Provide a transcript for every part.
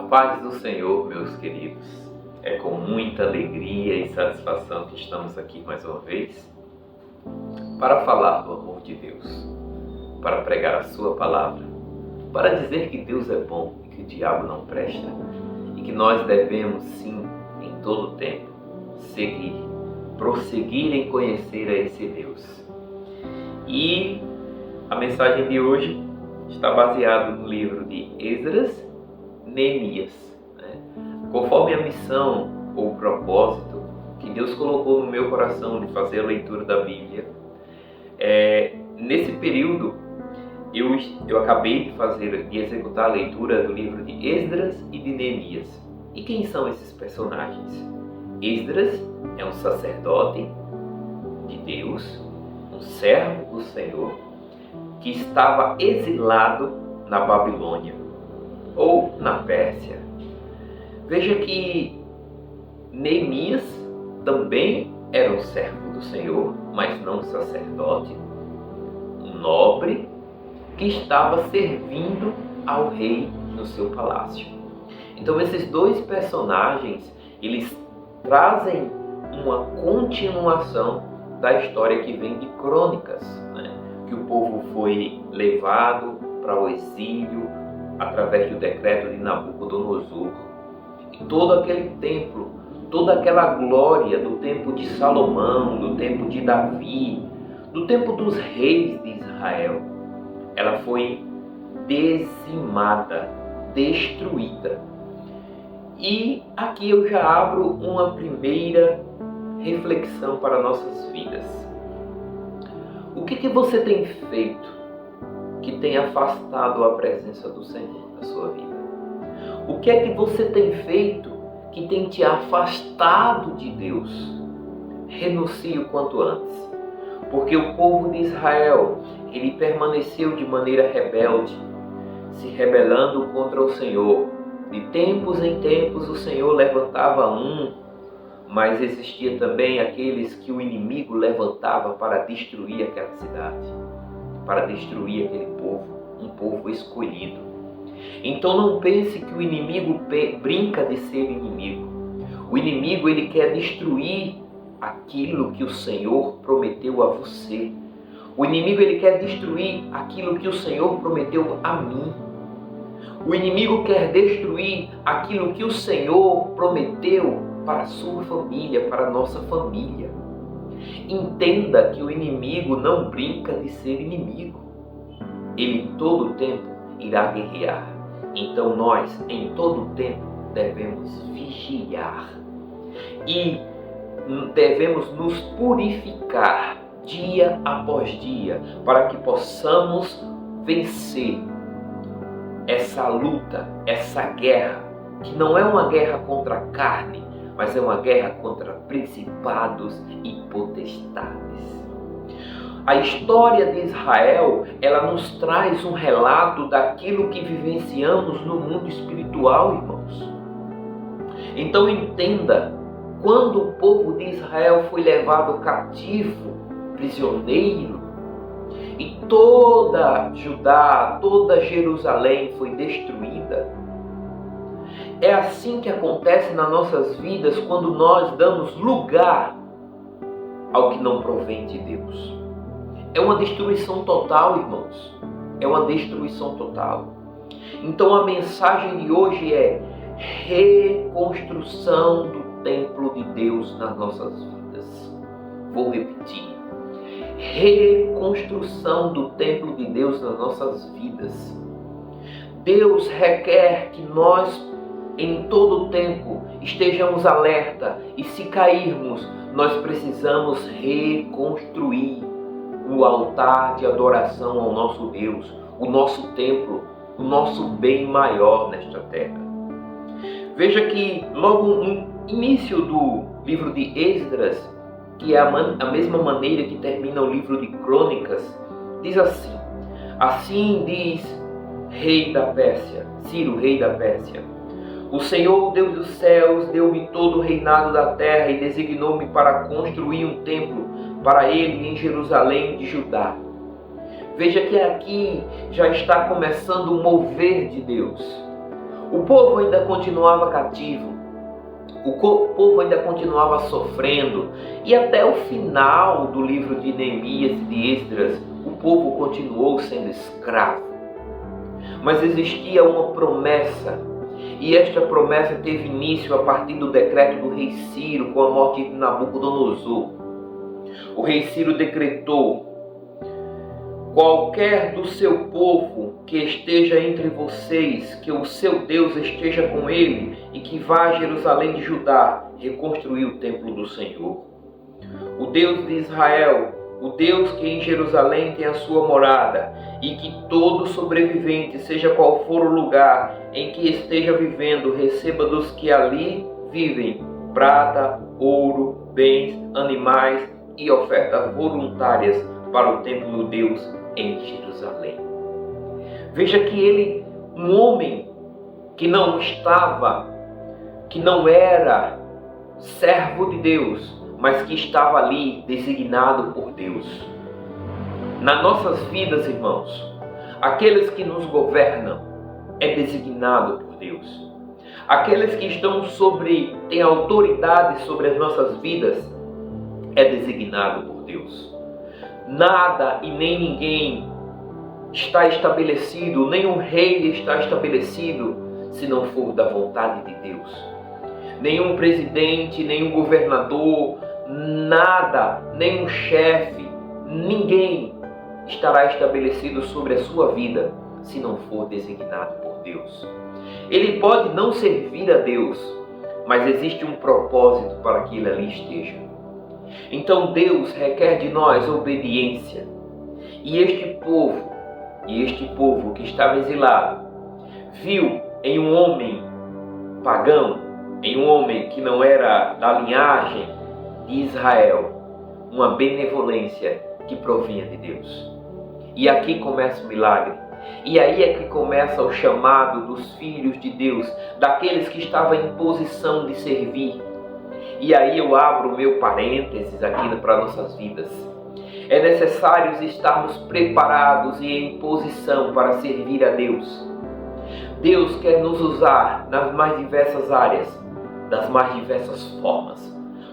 Paz do Senhor, meus queridos. É com muita alegria e satisfação que estamos aqui mais uma vez para falar do amor de Deus, para pregar a sua palavra, para dizer que Deus é bom e que o diabo não presta e que nós devemos sim, em todo tempo, seguir, prosseguir em conhecer a esse Deus. E a mensagem de hoje está baseada no livro de Esdras, Neemias, conforme a missão ou o propósito que Deus colocou no meu coração de fazer a leitura da Bíblia. Nesse período eu acabei de executar a leitura do livro de Esdras e de Neemias. E quem são esses personagens? Esdras é um sacerdote de Deus, um servo do Senhor, que estava exilado na Babilônia ou na Pérsia. Veja que Neemias também era um servo do Senhor, mas não um sacerdote, um nobre que estava servindo ao rei no seu palácio. Então esses dois personagens, eles trazem uma continuação da história que vem de Crônicas, que o povo foi levado para o exílio através do decreto de Nabucodonosor. E todo aquele templo, toda aquela glória do tempo de Salomão, do tempo de Davi, do tempo dos reis de Israel, ela foi dizimada, destruída. E aqui eu já abro uma primeira reflexão para nossas vidas. O que você tem feito que tem afastado a presença do Senhor da sua vida? O que é que você tem feito que tem te afastado de Deus? Renuncie o quanto antes. Porque o povo de Israel, ele permaneceu de maneira rebelde, se rebelando contra o Senhor. De tempos em tempos o Senhor levantava mas existia também aqueles que o inimigo levantava para destruir aquela cidade, para destruir aquele povo, um povo escolhido. Então não pense que o inimigo brinca de ser inimigo. O inimigo, ele quer destruir aquilo que o Senhor prometeu a você. O inimigo, ele quer destruir aquilo que o Senhor prometeu a mim. O inimigo quer destruir aquilo que o Senhor prometeu para a sua família, para a nossa família. Entenda que o inimigo não brinca de ser inimigo. Ele em todo tempo irá guerrear. Então nós, em todo tempo, devemos vigiar. E devemos nos purificar dia após dia, para que possamos vencer essa luta, essa guerra, que não é uma guerra contra a carne, mas é uma guerra contra principados e potestades. A história de Israel, ela nos traz um relato daquilo que vivenciamos no mundo espiritual, irmãos. Então entenda, quando o povo de Israel foi levado cativo, prisioneiro, e toda Judá, toda Jerusalém foi destruída, é assim que acontece nas nossas vidas quando nós damos lugar ao que não provém de Deus. É uma destruição total, irmãos. É uma destruição total. Então a mensagem de hoje é reconstrução do templo de Deus nas nossas vidas. Vou repetir. Reconstrução do templo de Deus nas nossas vidas. Deus requer que nós em todo tempo estejamos alerta, e se cairmos, nós precisamos reconstruir o altar de adoração ao nosso Deus, o nosso templo, o nosso bem maior nesta terra. Veja que logo no início do livro de Esdras, que é a mesma maneira que termina o livro de Crônicas, diz assim: assim diz rei da Pérsia, Ciro, rei da Pérsia: o Senhor, Deus dos céus, deu-me todo o reinado da terra e designou-me para construir um templo para ele em Jerusalém de Judá. Veja que aqui já está começando o mover de Deus. O povo ainda continuava cativo, o povo ainda continuava sofrendo, e até o final do livro de Neemias e de Esdras, o povo continuou sendo escravo. Mas existia uma promessa, e esta promessa teve início a partir do decreto do rei Ciro com a morte de Nabucodonosor. O rei Ciro decretou: qualquer do seu povo que esteja entre vocês, que o seu Deus esteja com ele e que vá a Jerusalém de Judá reconstruir o templo do Senhor. O Deus de Israel, o Deus que em Jerusalém tem a sua morada, e que todo sobrevivente, seja qual for o lugar em que esteja vivendo, receba dos que ali vivem prata, ouro, bens, animais e ofertas voluntárias para o templo do Deus em Jerusalém. Veja que um homem que não era servo de Deus, mas que estava ali designado por Deus. Nas nossas vidas, irmãos, aqueles que nos governam é designado por Deus. Aqueles que têm autoridade sobre as nossas vidas é designado por Deus. Nada e nem ninguém está estabelecido, nem o rei está estabelecido, se não for da vontade de Deus. Nenhum presidente, nenhum governador, nada, nenhum chefe, ninguém estará estabelecido sobre a sua vida se não for designado por Deus. Ele pode não servir a Deus, mas existe um propósito para que ele ali esteja. Então Deus requer de nós obediência. E este povo que estava exilado, viu em um homem pagão, em um homem que não era da linhagem de Israel, uma benevolência que provinha de Deus. E aqui começa o milagre. E aí é que começa o chamado dos filhos de Deus, daqueles que estavam em posição de servir. E aí eu abro o meu parênteses aqui para nossas vidas. É necessário estarmos preparados e em posição para servir a Deus. Deus quer nos usar nas mais diversas áreas, das mais diversas formas.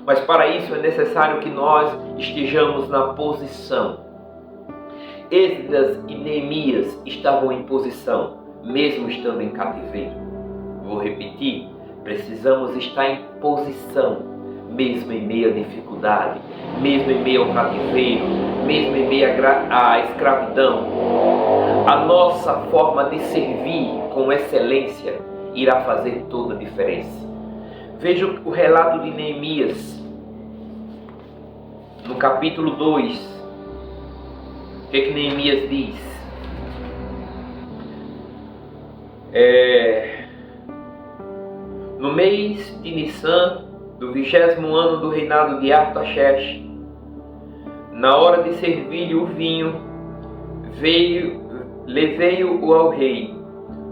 Mas para isso é necessário que nós estejamos na posição. Esdras e Neemias estavam em posição, mesmo estando em cativeiro. Vou repetir, precisamos estar em posição, mesmo em meio à dificuldade, mesmo em meio ao cativeiro, mesmo em meio à escravidão. A nossa forma de servir com excelência irá fazer toda a diferença. Veja o relato de Neemias, no capítulo 2. O que Neemias diz? No mês de Nissan, do 20º ano do reinado de Artaxerxes, na hora de servir-lhe o vinho, levei-o ao rei.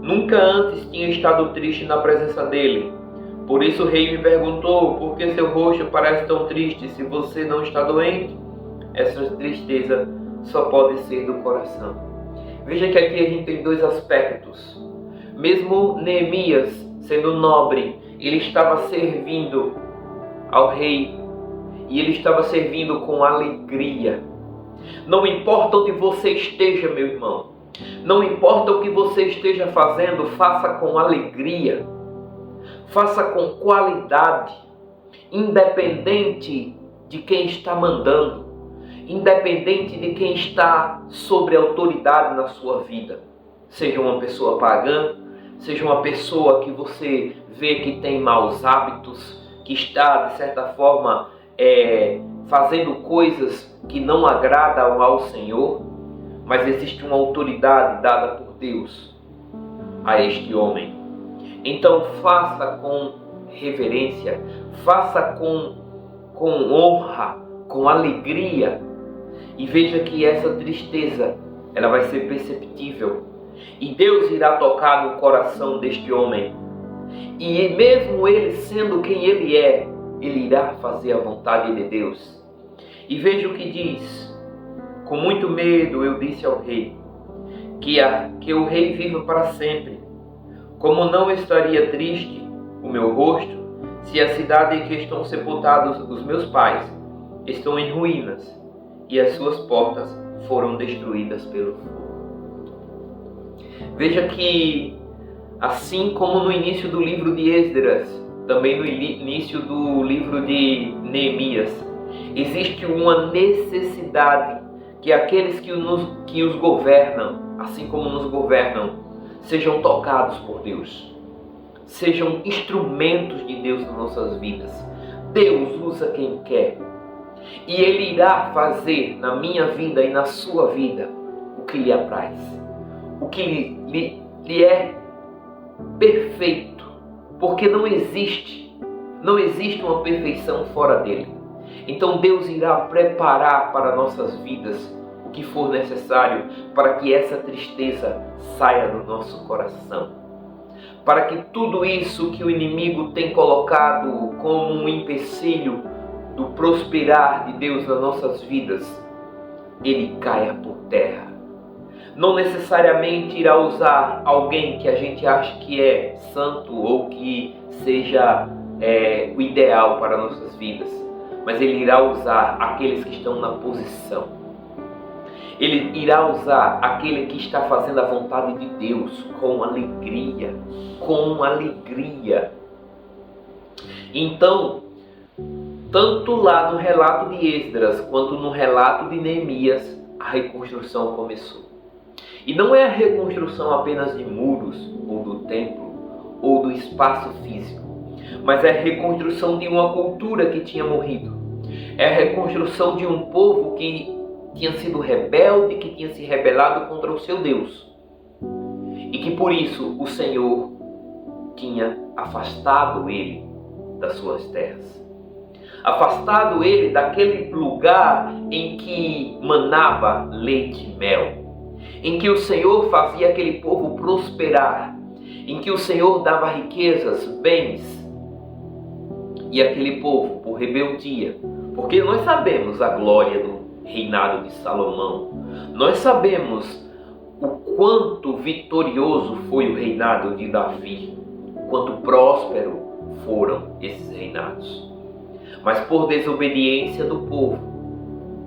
Nunca antes tinha estado triste na presença dele. Por isso o rei me perguntou: por que seu rosto parece tão triste se você não está doente? Essa tristeza só pode ser do coração. Veja que aqui a gente tem dois aspectos. Mesmo Neemias, sendo nobre, ele estava servindo ao rei, e ele estava servindo com alegria. Não importa onde você esteja, meu irmão, não importa o que você esteja fazendo, faça com alegria, faça com qualidade, independente de quem está mandando, independente de quem está sobre autoridade na sua vida. Seja uma pessoa pagã, seja uma pessoa que você vê que tem maus hábitos, que está, de certa forma, fazendo coisas que não agradam ao Senhor, mas existe uma autoridade dada por Deus a este homem. Então faça com reverência, faça com honra, com alegria, e veja que essa tristeza ela vai ser perceptível, e Deus irá tocar no coração deste homem, e mesmo ele sendo quem ele é, ele irá fazer a vontade de Deus. E veja o que diz: com muito medo eu disse ao rei, que o rei viva para sempre. Como não estaria triste o meu rosto, se a cidade em que estão sepultados os meus pais estão em ruínas e as suas portas foram destruídas pelo fogo. Veja que, assim como no início do livro de Esdras, também no início do livro de Neemias, existe uma necessidade que aqueles que os governam, assim como nos governam, sejam tocados por Deus, sejam instrumentos de Deus nas nossas vidas. Deus usa quem quer, e Ele irá fazer na minha vida e na sua vida o que lhe apraz, o que lhe é perfeito, porque não existe uma perfeição fora dele. Então Deus irá preparar para nossas vidas o que for necessário para que essa tristeza saia do nosso coração, para que tudo isso que o inimigo tem colocado como um empecilho do prosperar de Deus nas nossas vidas, ele caia por terra. Não necessariamente irá usar alguém que a gente acha que é santo ou que seja o ideal para nossas vidas, mas ele irá usar aqueles que estão na posição. Ele irá usar aquele que está fazendo a vontade de Deus com alegria, com alegria. Então, tanto lá no relato de Esdras quanto no relato de Neemias, a reconstrução começou. E não é a reconstrução apenas de muros, ou do templo, ou do espaço físico, mas é a reconstrução de uma cultura que tinha morrido. É a reconstrução de um povo que tinha sido rebelde, que tinha se rebelado contra o seu Deus. E que por isso o Senhor tinha afastado ele das suas terras. Afastado ele daquele lugar em que manava leite e mel, em que o Senhor fazia aquele povo prosperar, em que o Senhor dava riquezas, bens, e aquele povo, por rebeldia, porque nós sabemos a glória do reinado de Salomão, nós sabemos o quanto vitorioso foi o reinado de Davi, o quanto próspero foram esses reinados. Mas por desobediência do povo,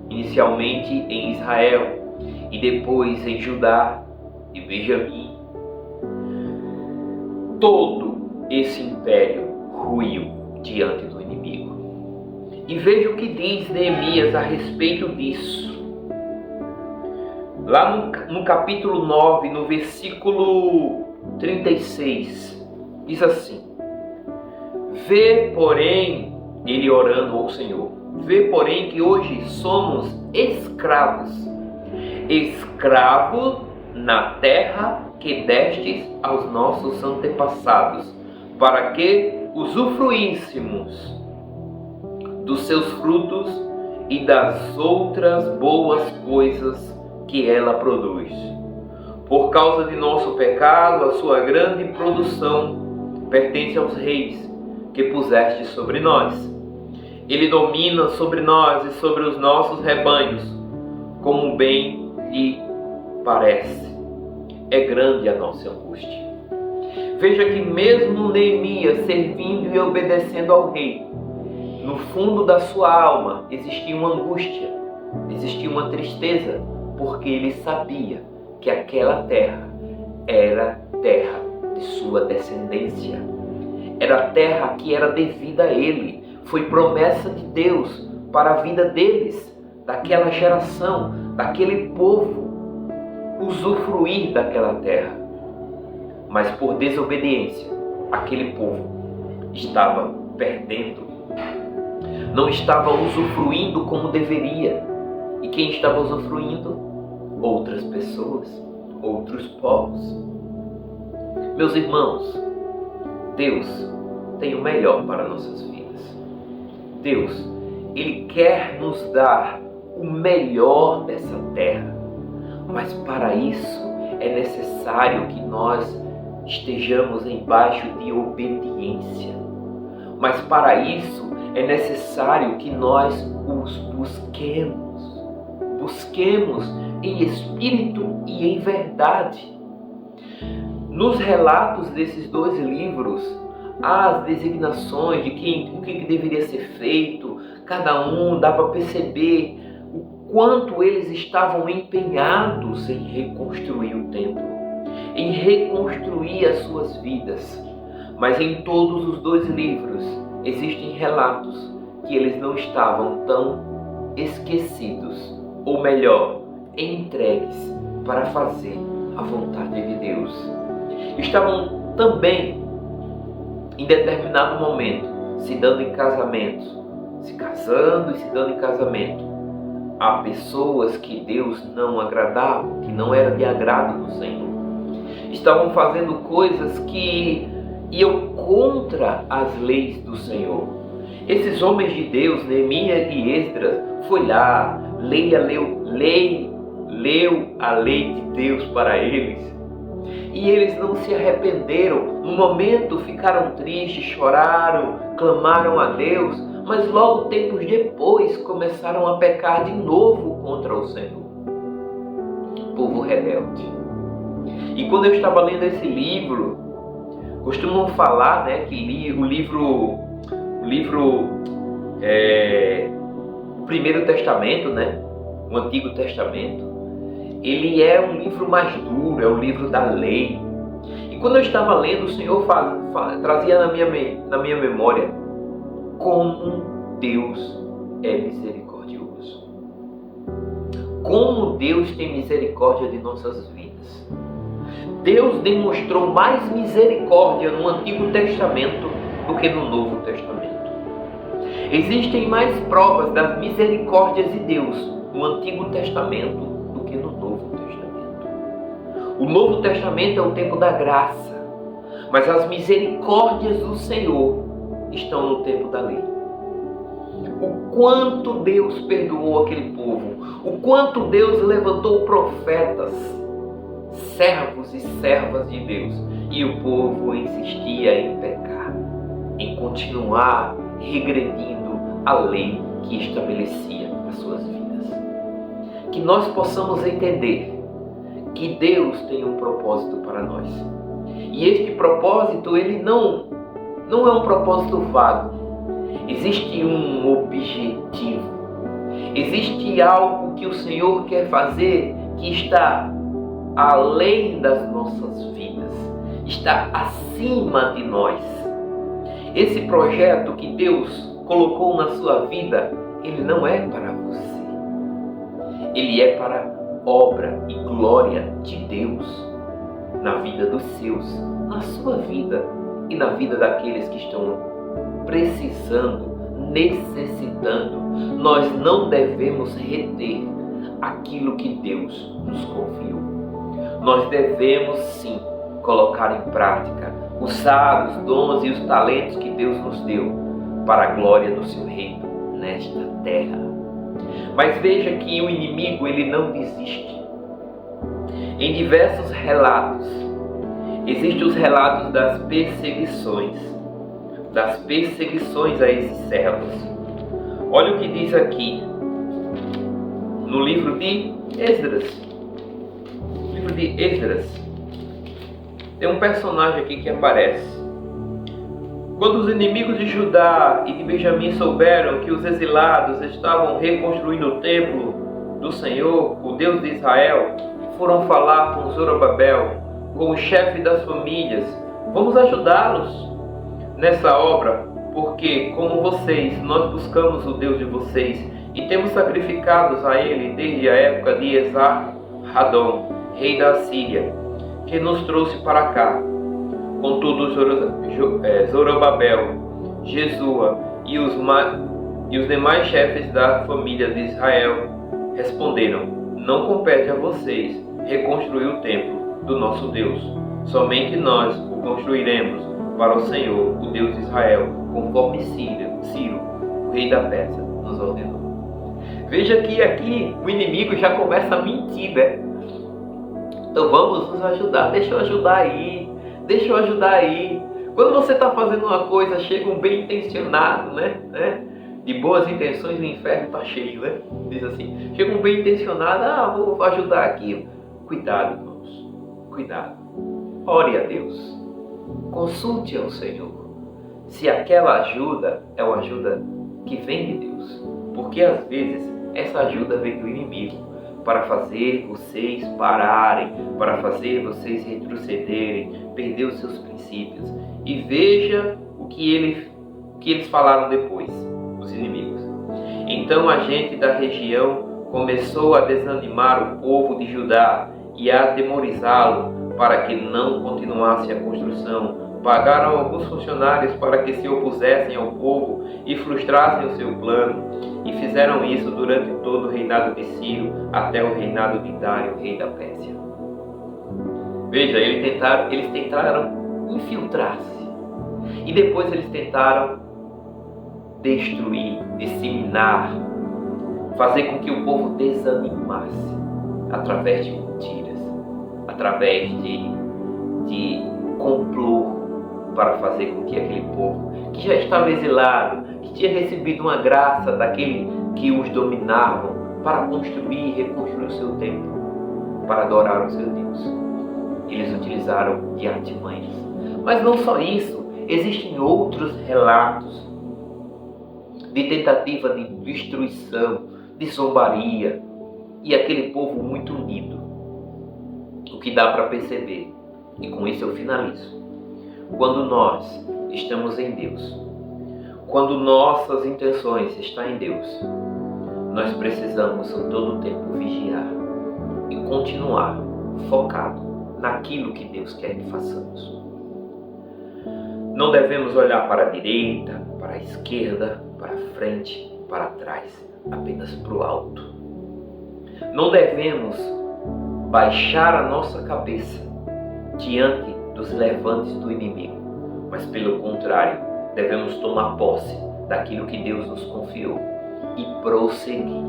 inicialmente em Israel e depois em Judá e Benjamim, todo esse império ruiu diante do inimigo. E veja o que diz Neemias a respeito disso. Lá no capítulo 9, no versículo 36, diz assim: Vê, porém, ele orando ao Senhor, vê, porém, que hoje somos escravos na terra que destes aos nossos antepassados, para que usufruíssemos dos seus frutos e das outras boas coisas que ela produz. Por causa de nosso pecado, a sua grande produção pertence aos reis que puseste sobre nós. Ele domina sobre nós e sobre os nossos rebanhos, como bem lhe parece. É grande a nossa angústia. Veja que mesmo Neemias servindo e obedecendo ao rei, no fundo da sua alma existia uma angústia, existia uma tristeza, porque ele sabia que aquela terra era terra de sua descendência. Era terra que era devida a ele. Foi promessa de Deus para a vida deles, daquela geração, daquele povo, usufruir daquela terra. Mas por desobediência, aquele povo estava perdendo, não estava usufruindo como deveria. E quem estava usufruindo? Outras pessoas, outros povos. Meus irmãos, Deus tem o melhor para nossas vidas. Deus, Ele quer nos dar o melhor dessa terra. Mas para isso é necessário que nós estejamos embaixo de obediência. Mas para isso é necessário que nós os busquemos em espírito e em verdade. Nos relatos desses dois livros, há as designações de o que deveria ser feito, cada um dá para perceber o quanto eles estavam empenhados em reconstruir o templo, em reconstruir as suas vidas. Mas em todos os dois livros existem relatos que eles não estavam tão esquecidos, ou melhor, entregues para fazer a vontade de Deus. Estavam também, em determinado momento, se dando em casamento, se casando e se dando em casamento a pessoas que Deus não agradava, que não era de agrado do Senhor. Estavam fazendo coisas que iam contra as leis do Senhor. Esses homens de Deus, Neemias e Esdras, foi lá, leu a lei de Deus para eles. E eles não se arrependeram. No momento ficaram tristes, choraram, clamaram a Deus, mas logo tempos depois começaram a pecar de novo contra o Senhor. Povo rebelde. E quando eu estava lendo esse livro, costumam falar, né, que o Primeiro Testamento, né, o Antigo Testamento, ele é um livro mais duro, é um livro da lei. E quando eu estava lendo, o Senhor trazia na minha memória como Deus é misericordioso. Como Deus tem misericórdia de nossas vidas. Deus demonstrou mais misericórdia no Antigo Testamento do que no Novo Testamento. Existem mais provas das misericórdias de Deus no Antigo Testamento do que no Novo Testamento. O Novo Testamento é o tempo da graça, mas as misericórdias do Senhor estão no tempo da lei. O quanto Deus perdoou aquele povo, o quanto Deus levantou profetas, servos e servas de Deus, e o povo insistia em pecar, em continuar regredindo a lei que estabelecia as suas vidas. Que nós possamos entender que Deus tem um propósito para nós. E este propósito, ele não é um propósito vago. Existe um objetivo. Existe algo que o Senhor quer fazer que está além das nossas vidas, está acima de nós. Esse projeto que Deus colocou na sua vida, ele não é para você. Ele é para obra e glória de Deus na vida dos seus, na sua vida e na vida daqueles que estão precisando, necessitando. Nós não devemos reter aquilo que Deus nos confiou. Nós devemos sim colocar em prática, usar os dons e os talentos que Deus nos deu para a glória do seu reino nesta terra. Mas veja que o inimigo, ele não desiste. Em diversos relatos, existem os relatos das perseguições a esses servos. Olha o que diz aqui no livro de Esdras. Tem um personagem aqui que aparece. Quando os inimigos de Judá e de Benjamim souberam que os exilados estavam reconstruindo o templo do Senhor, o Deus de Israel, foram falar com Zorobabel, com o chefe das famílias: vamos ajudá-los nessa obra, porque, como vocês, nós buscamos o Deus de vocês e temos sacrificados a ele desde a época de Esar-Hadon, rei da Assíria, que nos trouxe para cá. Contudo, Zorobabel, Jesua e os demais chefes da família de Israel responderam: não compete a vocês reconstruir o templo do nosso Deus. Somente nós o construiremos para o Senhor, o Deus de Israel, conforme Ciro, o rei da Pérsia, nos ordenou. Veja que aqui o inimigo já começa a mentir, né? Então vamos nos ajudar, deixa eu ajudar aí. Quando você está fazendo uma coisa, chega um bem intencionado, né? De boas intenções o inferno está cheio, né? Diz assim, chega um bem intencionado, vou ajudar aqui. Cuidado, irmãos, cuidado. ore a Deus. Consulte ao Senhor se aquela ajuda é uma ajuda que vem de Deus. Porque às vezes essa ajuda vem do inimigo para fazer vocês pararem, para fazer vocês retrocederem, perder os seus princípios. E veja o que eles falaram depois, os inimigos. Então a gente da região começou a desanimar o povo de Judá e a atemorizá-lo para que não continuasse a construção. Pagaram alguns funcionários para que se opusessem ao povo e frustrassem o seu plano. E fizeram isso durante todo o reinado de Ciro, até o reinado de Dário, rei da Pérsia. Veja, eles tentaram infiltrar-se. E depois eles tentaram destruir, disseminar, fazer com que o povo desanimasse através de mentiras, através de complô, para fazer com que aquele povo que já estava exilado, que tinha recebido uma graça daquele que os dominavam, para construir e reconstruir o seu templo, para adorar o seu Deus. Eles utilizaram de artimanhas. Mas não só isso, existem outros relatos de tentativa de destruição, de zombaria, e aquele povo muito unido. O que dá para perceber, e com isso eu finalizo, quando nós estamos em Deus, quando nossas intenções estão em Deus, nós precisamos todo o tempo vigiar e continuar focado naquilo que Deus quer que façamos. Não devemos olhar para a direita, para a esquerda, para a frente, para trás, apenas para o alto. Não devemos baixar a nossa cabeça diante dos levantes do inimigo, mas pelo contrário, devemos tomar posse daquilo que Deus nos confiou e prosseguir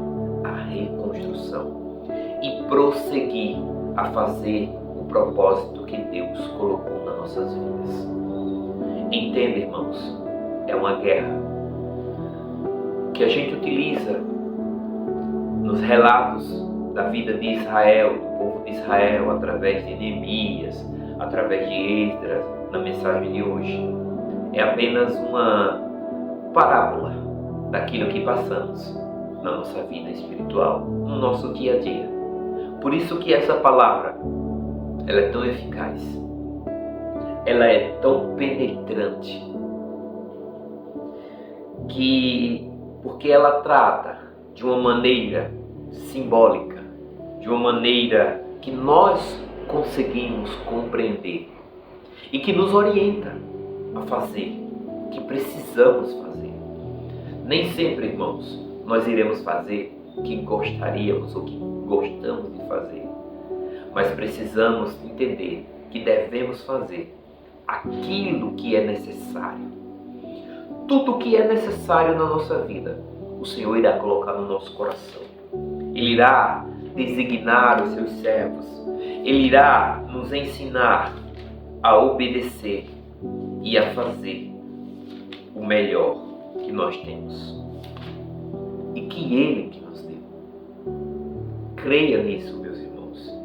a reconstrução e prosseguir a fazer o propósito que Deus colocou nas nossas vidas. Entenda, irmãos, é uma guerra que a gente utiliza nos relatos da vida de Israel, do povo de Israel, através de Neemias, através de Esdras, na mensagem de hoje. É apenas uma parábola daquilo que passamos na nossa vida espiritual, no nosso dia a dia. Por isso que essa palavra, ela é tão eficaz, ela é tão penetrante, porque ela trata de uma maneira simbólica, de uma maneira que nós conseguimos compreender e que nos orienta a fazer o que precisamos fazer. Nem sempre, irmãos, nós iremos fazer o que gostaríamos ou que gostamos de fazer, mas precisamos entender que devemos fazer aquilo que é necessário. Tudo o que é necessário na nossa vida, o Senhor irá colocar no nosso coração. Ele irá designar os seus servos. Ele irá nos ensinar a obedecer e a fazer o melhor que nós temos e que Ele que nos deu. Creia nisso, meus irmãos.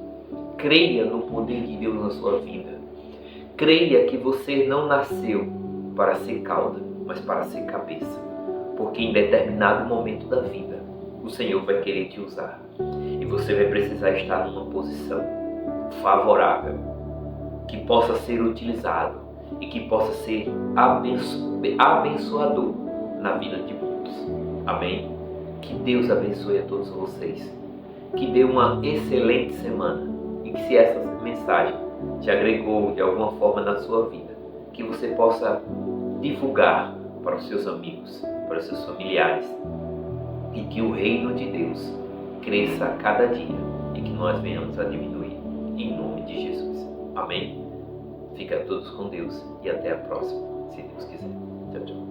Creia no poder de Deus na sua vida. Creia que você não nasceu para ser cauda, mas para ser cabeça. Porque em determinado momento da vida, o Senhor vai querer te usar. E você vai precisar estar numa posição favorável, que possa ser utilizado e que possa ser abençoador na vida de muitos. Amém? Que Deus abençoe a todos vocês. Que dê uma excelente semana. E que se essa mensagem te agregou de alguma forma na sua vida, que você possa divulgar para os seus amigos, para os seus familiares, e que o reino de Deus cresça a cada dia e que nós venhamos a diminuir, em nome de Jesus. Amém? Fica todos com Deus e até a próxima, se Deus quiser. Tchau, tchau.